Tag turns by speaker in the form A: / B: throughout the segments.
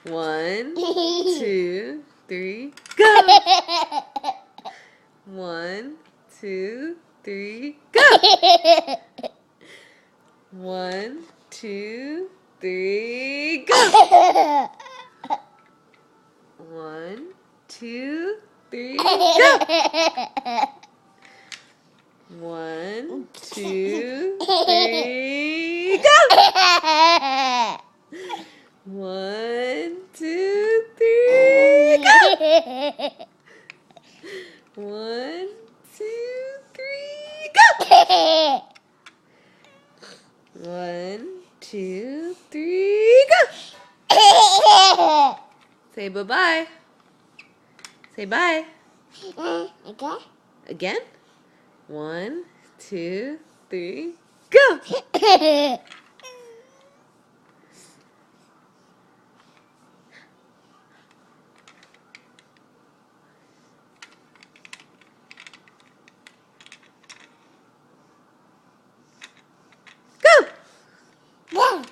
A: 1, 2, 3, go! 1, 2, 3, go! 1, 2, 3, go! 1, 2, 3, go! 1, 2, 3, go! 1, 2, 3, go! 1, 2, 3, go! 1, 2, 3, go! Say bye-bye. Say bye.
B: Okay.
A: Again? 1, 2, 3, go! Go! 1,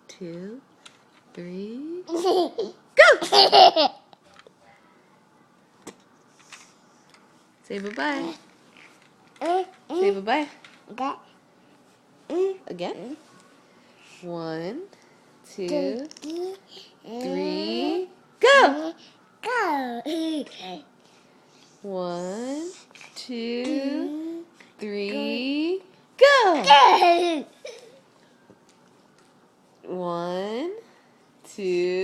A: 2, 3, go! Say bye-bye. Say bye-bye. Again? 1, 2, 3, go! 1, 2, 3, go! 1, 2,